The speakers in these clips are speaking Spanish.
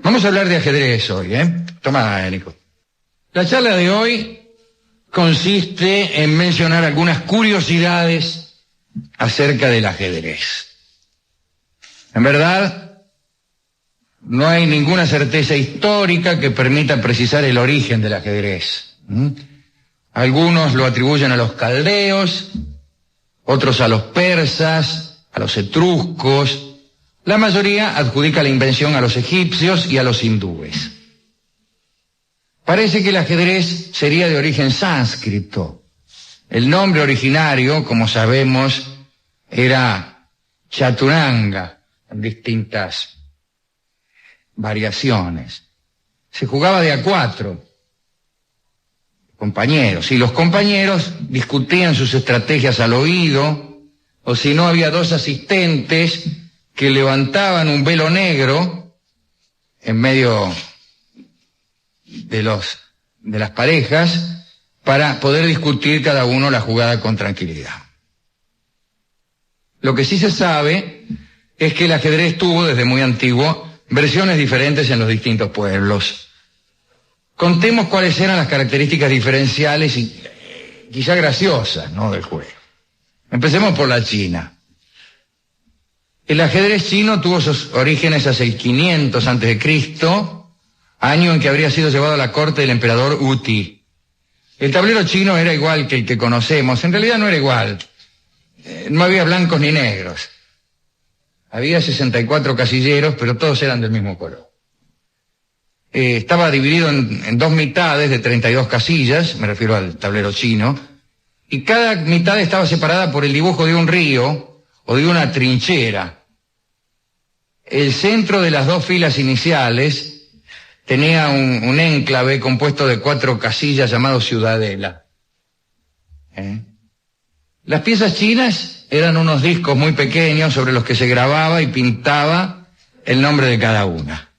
Vamos a hablar de ajedrez hoy, ¿eh? Toma, Nico. La charla de hoy consiste en mencionar algunas curiosidades acerca del ajedrez. En verdad, no hay ninguna certeza histórica que permita precisar el origen del ajedrez. Algunos lo atribuyen a los caldeos, otros a los persas, a los etruscos. La mayoría adjudica la invención a los egipcios y a los hindúes. Parece que el ajedrez sería de origen sánscrito. El nombre originario, como sabemos, era chaturanga, en distintas variaciones. Se jugaba de a 4 compañeros, y los compañeros discutían sus estrategias al oído, o si no había 2 asistentes que levantaban un velo negro en medio de las parejas para poder discutir cada uno la jugada con tranquilidad. Lo que sí se sabe es que el ajedrez tuvo desde muy antiguo versiones diferentes en los distintos pueblos. Contemos cuáles eran las características diferenciales y quizá graciosas, ¿no?, del juego. Empecemos por la China. El ajedrez chino tuvo sus orígenes hacia el 500 a.C., año en que habría sido llevado a la corte del emperador Wuti. El tablero chino era igual que el que conocemos. En realidad no era igual. No había blancos ni negros. Había 64 casilleros, pero todos eran del mismo color. Estaba dividido en 2 mitades de 32 casillas, me refiero al tablero chino, y cada mitad estaba separada por el dibujo de un río o de una trinchera. El centro de las 2 filas iniciales tenía un enclave compuesto de 4 casillas llamado ciudadela. Las piezas chinas eran unos discos muy pequeños sobre los que se grababa y pintaba el nombre de cada una.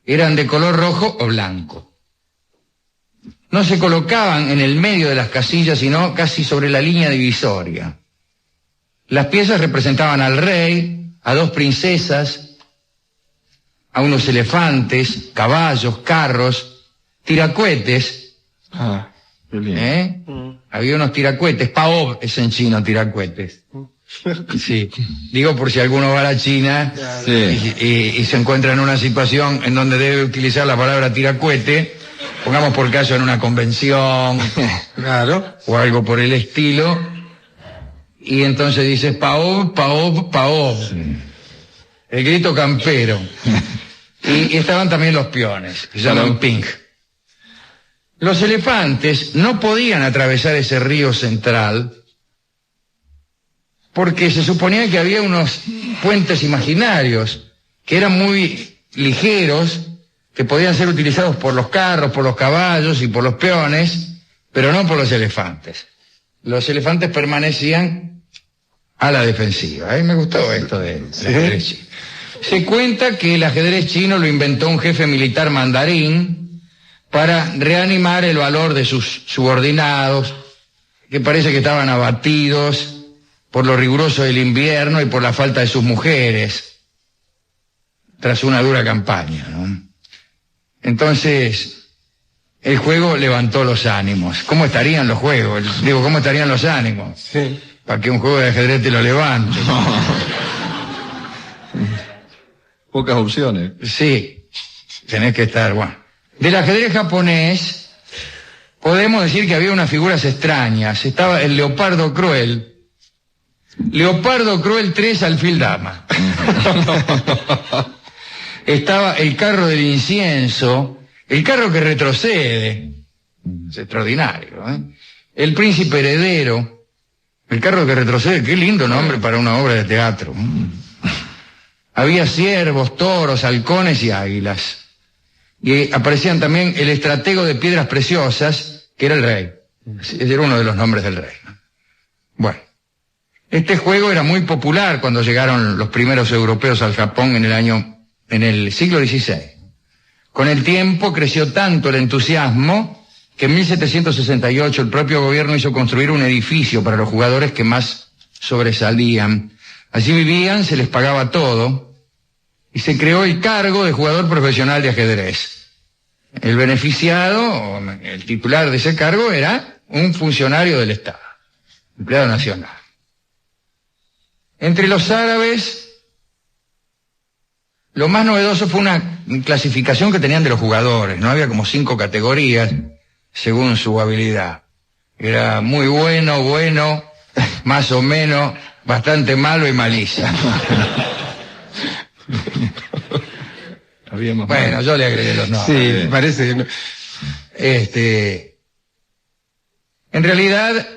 Eran de color rojo o blanco. No se colocaban en el medio de las casillas, sino casi sobre la línea divisoria. Las piezas representaban al rey, a 2 princesas, a unos elefantes, caballos, carros, tiracuetes. Ah, qué lindo. Había unos tiracuetes, paob es en chino, tiracuetes. Sí, digo por si alguno va a la China y se encuentra en una situación en donde debe utilizar la palabra tiracuete, pongamos por caso en una convención, Claro. o algo por el estilo, y entonces dices paob, paob, paob. Sí. El grito campero. Y estaban también los peones, que se llaman ping. Los elefantes no podían atravesar ese río central porque se suponía que había unos puentes imaginarios que eran muy ligeros, que podían ser utilizados por los carros, por los caballos y por los peones, pero no por los elefantes. Los elefantes permanecían a la defensiva. A mí me gustó esto del ajedrez chino. Se cuenta que el ajedrez chino lo inventó un jefe militar mandarín para reanimar el valor de sus subordinados, que parece que estaban abatidos por lo riguroso del invierno y por la falta de sus mujeres, tras una dura campaña, ¿no? Entonces, el juego levantó los ánimos. ¿Cómo estarían los juegos? Digo, ¿cómo estarían los ánimos? Sí. Para que un juego de ajedrez te lo levante. Pocas opciones. Sí, tenés que estar, bueno. Del ajedrez japonés, podemos decir que había unas figuras extrañas. Estaba el Leopardo Cruel. Leopardo Cruel 3, alfil dama. Estaba el carro del incienso, el carro que retrocede. Es extraordinario, ¿eh? El príncipe heredero, el carro que retrocede, qué lindo nombre para una obra de teatro. Había ciervos, toros, halcones y águilas. Y aparecían también el estratego de piedras preciosas, que era el rey. Ese era uno de los nombres del rey, ¿no? Bueno, este juego era muy popular cuando llegaron los primeros europeos al Japón en el siglo XVI. Con el tiempo creció tanto el entusiasmo que en 1768 el propio gobierno hizo construir un edificio para los jugadores que más sobresalían. Allí vivían, se les pagaba todo, y se creó el cargo de jugador profesional de ajedrez. El beneficiado, el titular de ese cargo, era un funcionario del Estado, empleado nacional. Entre los árabes, lo más novedoso fue una clasificación que tenían de los jugadores, ¿no? Había como 5 categorías según su habilidad. Era muy bueno, bueno, más o menos, bastante malo y malísimo. Bueno, yo le agregué los nombres. Sí, parece que no. En realidad,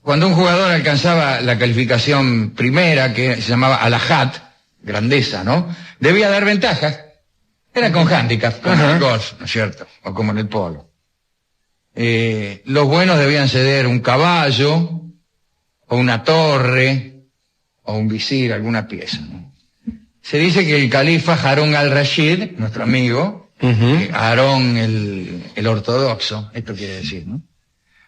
cuando un jugador alcanzaba la calificación primera, que se llamaba alajat, grandeza, ¿no? Debía dar ventajas. Era con handicap, como en el golf, ¿no es cierto? O como en el polo. Los buenos debían ceder un caballo, o una torre, o un visir, alguna pieza, ¿no? Se dice que el califa Harún al-Rashid, nuestro amigo, Harón el ortodoxo, esto quiere decir, ¿no?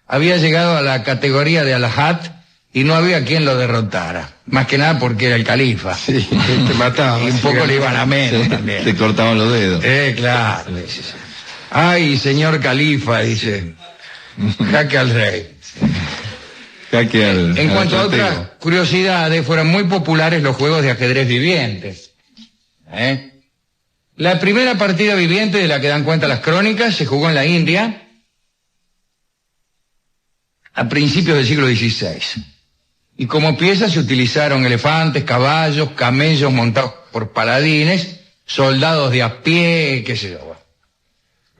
Había llegado a la categoría de alajat y no había quien lo derrotara. Más que nada porque era el califa. Sí, te mataba. Y un poco le iban a menos también. Te cortaban los dedos. Claro. Ay, señor califa, dice. Jaque al rey. Jaque al En cuanto a estratego. otras curiosidades, fueron muy populares los juegos de ajedrez vivientes. La primera partida viviente de la que dan cuenta las crónicas se jugó en la India a principios del siglo XVI. Y como pieza se utilizaron elefantes, caballos, camellos montados por paladines, soldados de a pie, qué sé yo.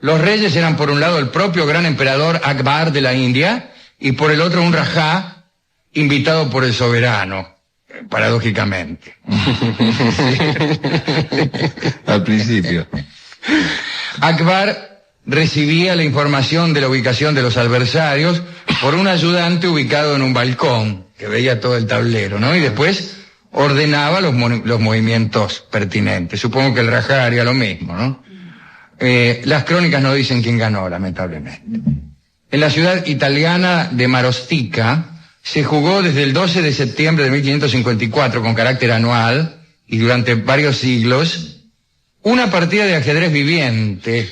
Los reyes eran por un lado el propio gran emperador Akbar de la India y por el otro un rajá invitado por el soberano, paradójicamente. Al principio. Akbar recibía la información de la ubicación de los adversarios por un ayudante ubicado en un balcón, que veía todo el tablero, ¿no? Y después ordenaba los movimientos pertinentes. Supongo que el rajá haría lo mismo, ¿no? Las crónicas no dicen quién ganó, lamentablemente. En la ciudad italiana de Marostica se jugó desde el 12 de septiembre de 1554 con carácter anual y durante varios siglos una partida de ajedrez viviente.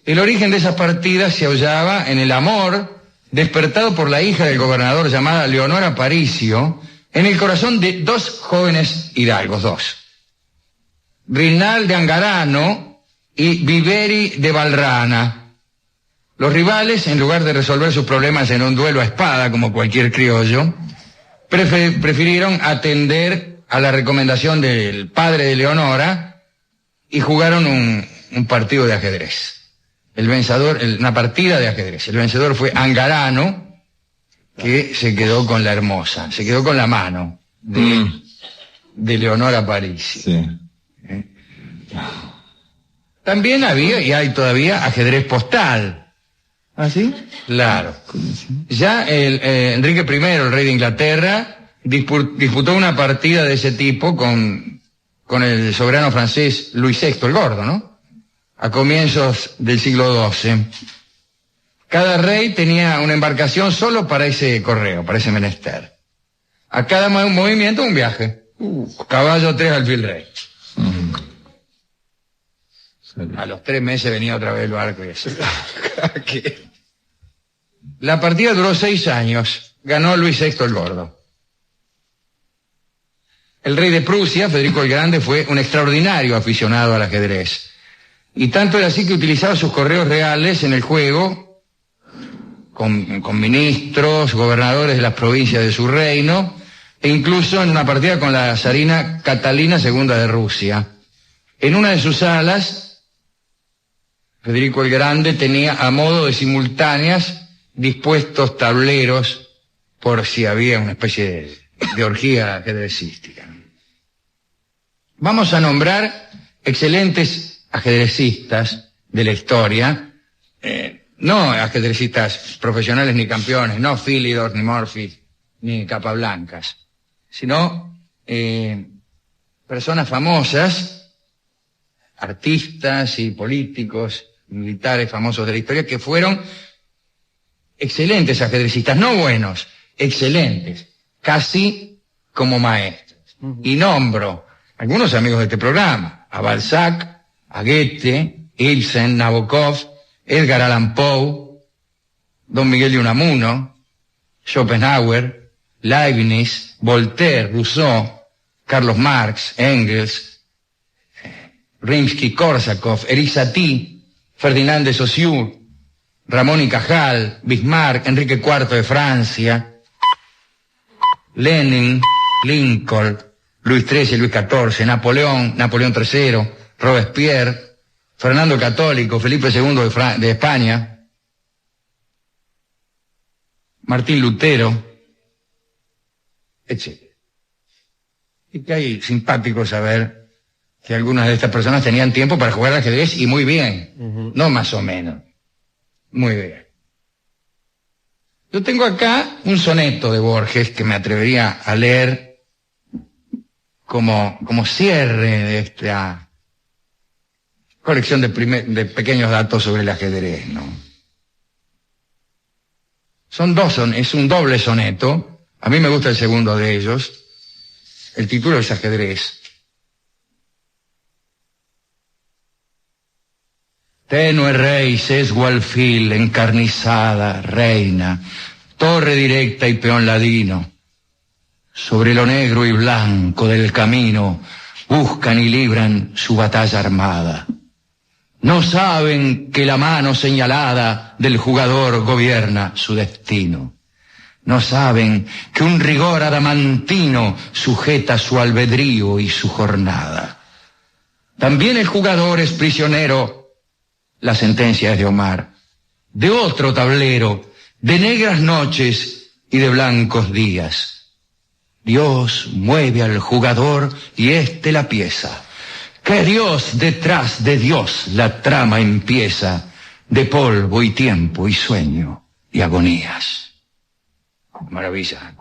El origen de esas partidas se hallaba en el amor despertado por la hija del gobernador llamada Leonora Paricio en el corazón de 2 jóvenes hidalgos, 2. Rinal de Angarano y Viveri de Valrana. Los rivales, en lugar de resolver sus problemas en un duelo a espada, como cualquier criollo, prefirieron atender a la recomendación del padre de Leonora y jugaron un partido de ajedrez. El vencedor, una partida de ajedrez. El vencedor fue Angarano, que se quedó con la hermosa, se quedó con la mano de Leonora Parisi. Sí. También había, y hay todavía, ajedrez postal. ¿Ah, sí? Claro. Ya Enrique I, el rey de Inglaterra, disputó una partida de ese tipo con el soberano francés Luis VI, el Gordo, ¿no? A comienzos del siglo XII. Cada rey tenía una embarcación solo para ese correo, para ese menester. A cada movimiento un viaje. Caballo 3 alfil rey. A los 3 meses venía otra vez el barco y eso. La partida duró 6 años. Ganó Luis VI el Gordo. El rey de Prusia, Federico el Grande, fue un extraordinario aficionado al ajedrez. Y tanto era así que utilizaba sus correos reales en el juego, con ministros, gobernadores de las provincias de su reino, e incluso en una partida con la zarina Catalina II de Rusia. En una de sus salas, Federico el Grande tenía a modo de simultáneas dispuestos tableros por si había una especie de orgía ajedrecística. Vamos a nombrar excelentes ajedrecistas de la historia, no ajedrecistas profesionales ni campeones, no Philidor, ni Morphy, ni Capablancas, sino personas famosas, artistas y políticos, militares famosos de la historia, que fueron excelentes ajedrecistas, no buenos, excelentes, casi como maestros. Y nombro algunos amigos de este programa. a Balzac, a Goethe, Ibsen, Nabokov, Edgar Allan Poe, Don Miguel de Unamuno, Schopenhauer, Leibniz, Voltaire, Rousseau, Carlos Marx, Engels, Rimsky-Korsakov, Erik Satie, Ferdinand de Saussure, Ramón y Cajal, Bismarck, Enrique IV de Francia, Lenin, Lincoln, Luis XIII, Luis XIV, Napoleón, Napoleón III, Robespierre, Fernando el Católico, Felipe II de España, Martín Lutero, etc. Y que hay simpático saber que algunas de estas personas tenían tiempo para jugar al ajedrez y muy bien, no más o menos, muy bien. Yo tengo acá un soneto de Borges que me atrevería a leer como cierre de esta colección de pequeños datos sobre el ajedrez, ¿no? Es un doble soneto. A mí me gusta el segundo de ellos. El título es Ajedrez. Tenue rey, sesgo alfil, encarnizada, reina, torre directa y peón ladino. Sobre lo negro y blanco del camino, buscan y libran su batalla armada. No saben que la mano señalada del jugador gobierna su destino. No saben que un rigor adamantino sujeta su albedrío y su jornada. También el jugador es prisionero. La sentencia es de Omar, de otro tablero, de negras noches y de blancos días. Dios mueve al jugador y éste la pieza. Que Dios detrás de Dios la trama empieza, de polvo y tiempo y sueño y agonías. Maravilla,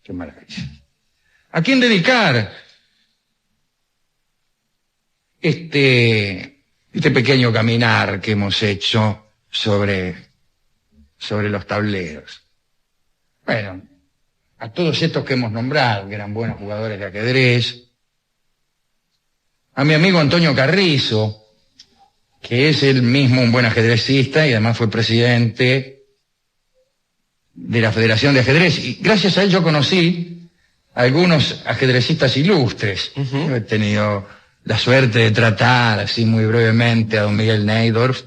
qué maravilla. ¿A quién dedicar este pequeño caminar que hemos hecho sobre los tableros? Bueno, a todos estos que hemos nombrado, que eran buenos jugadores de ajedrez, a mi amigo Antonio Carrizo, que es él mismo un buen ajedrecista y además fue presidente de la Federación de Ajedrez, y gracias a él yo conocí a algunos ajedrecistas ilustres. Yo he tenido la suerte de tratar así muy brevemente a don Miguel Neidorf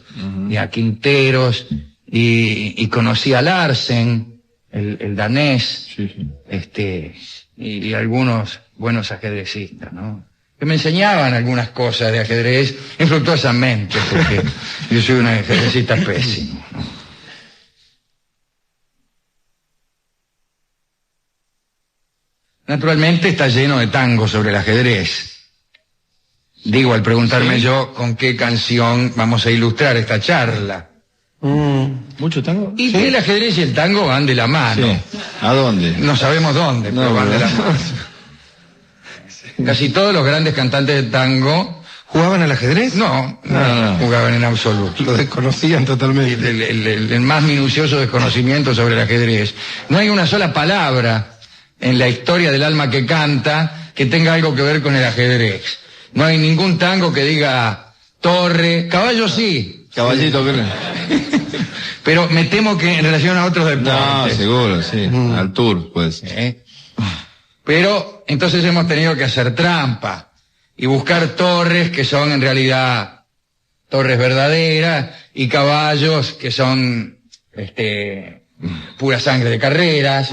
y a Quinteros, y conocí a Larsen, el danés, y algunos buenos ajedrecistas, ¿no? Que me enseñaban algunas cosas de ajedrez infructuosamente, porque yo soy un ajedrecista pésimo, ¿no? Naturalmente está lleno de tangos sobre el ajedrez. Digo, al preguntarme yo con qué canción vamos a ilustrar esta charla. ¿Mucho tango? Y que el ajedrez y el tango van de la mano. Sí. ¿A dónde? No sabemos dónde, pero van de la mano. Casi todos los grandes cantantes de tango... ¿Jugaban al ajedrez? No, jugaban en absoluto. Lo desconocían totalmente. El más minucioso desconocimiento sobre el ajedrez. No hay una sola palabra en la historia del alma que canta que tenga algo que ver con el ajedrez. No hay ningún tango que diga torre, caballo sí. Caballito, ¿qué? Pero me temo que en relación a otros deportes. No, seguro, sí. Al tour, pues. Pero entonces hemos tenido que hacer trampa y buscar torres que son en realidad torres verdaderas y caballos que son pura sangre de carreras.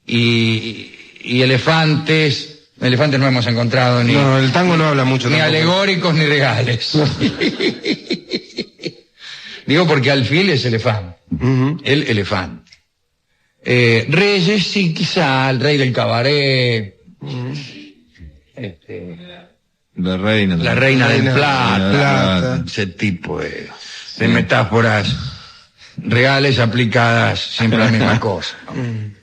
Y elefantes no hemos encontrado ni... No, el tango no habla mucho. Ni tampoco. Alegóricos ni reales. Digo porque alfil es elefante. El elefante. Reyes, sí, quizá, el rey del cabaret. La reina del plata. plata. Ese tipo de metáforas reales aplicadas siempre a la misma cosa, ¿no?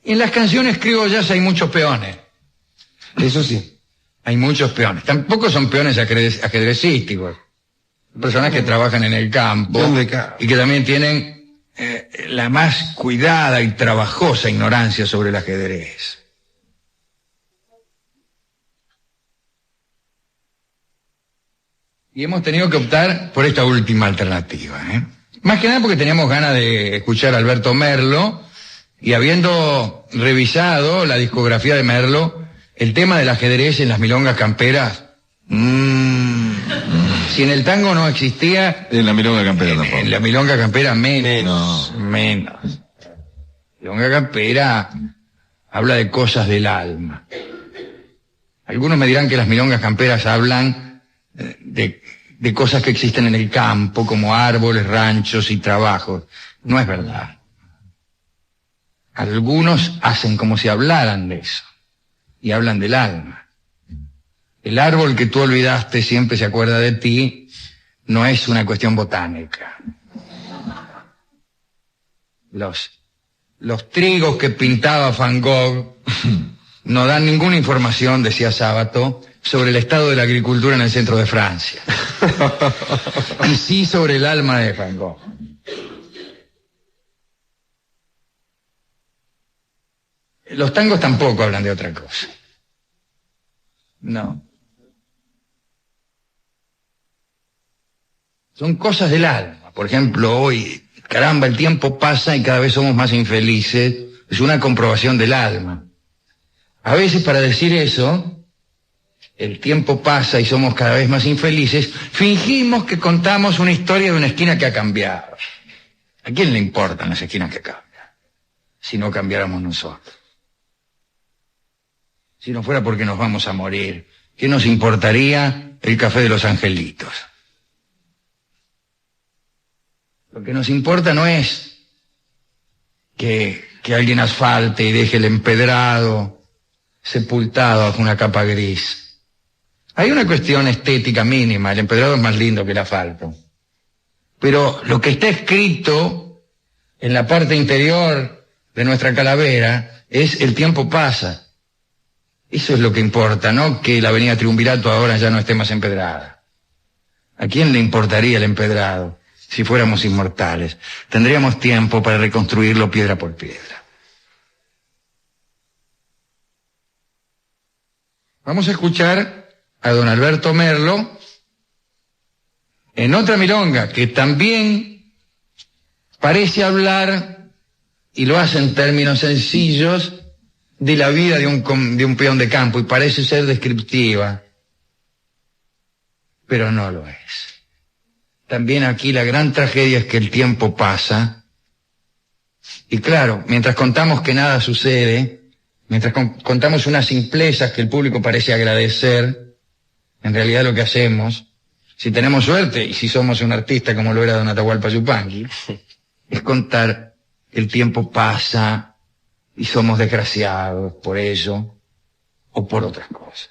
En las canciones criollas hay muchos peones. Eso sí. Hay muchos peones. Tampoco son peones ajedrecísticos. Personas que trabajan en el campo y que también tienen la más cuidada y trabajosa ignorancia sobre el ajedrez. Y hemos tenido que optar por esta última alternativa, ¿eh? Más que nada porque teníamos ganas de escuchar a Alberto Merlo, y habiendo revisado la discografía de Merlo, el tema del ajedrez en las milongas camperas, si en el tango no existía, En la milonga campera tampoco. en la milonga campera menos. No. Menos. Milonga campera habla de cosas del alma. Algunos me dirán que las milongas camperas hablan de cosas que existen en el campo, como árboles, ranchos y trabajos. No es verdad. Algunos hacen como si hablaran de eso, y hablan del alma. El árbol que tú olvidaste siempre se acuerda de ti, no es una cuestión botánica. Los trigos que pintaba Van Gogh no dan ninguna información, decía Sábato, sobre el estado de la agricultura en el centro de Francia. Y sí sobre el alma de Van Gogh. Los tangos tampoco hablan de otra cosa. No. Son cosas del alma. Por ejemplo, hoy, caramba, el tiempo pasa y cada vez somos más infelices. Es una comprobación del alma. A veces para decir eso, el tiempo pasa y somos cada vez más infelices, fingimos que contamos una historia de una esquina que ha cambiado. ¿A quién le importan las esquinas que cambian? Si no cambiáramos nosotros. Si no fuera porque nos vamos a morir, ¿qué nos importaría el café de los angelitos? Lo que nos importa no es que alguien asfalte y deje el empedrado sepultado bajo una capa gris. Hay una cuestión estética mínima, el empedrado es más lindo que el asfalto. Pero lo que está escrito en la parte interior de nuestra calavera es el tiempo pasa. Eso es lo que importa, no que la avenida Triunvirato ahora ya no esté más empedrada. ¿A quién le importaría el empedrado si fuéramos inmortales? Tendríamos tiempo para reconstruirlo piedra por piedra. Vamos a escuchar a don Alberto Merlo en otra milonga que también parece hablar, y lo hace en términos sencillos, de la vida de un peón de campo, y parece ser descriptiva, pero no lo es. También aquí la gran tragedia es que el tiempo pasa, y claro, mientras contamos que nada sucede, mientras contamos unas simplezas que el público parece agradecer, en realidad lo que hacemos, si tenemos suerte, y si somos un artista como lo era don Atahualpa Yupanqui, es contar que el tiempo pasa, y somos desgraciados por ello o por otras cosas.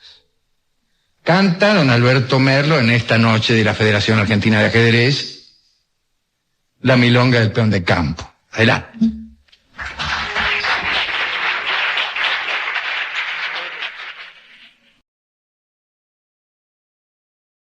Canta don Alberto Merlo en esta noche de la Federación Argentina de Ajedrez la milonga del peón de campo. Adelante.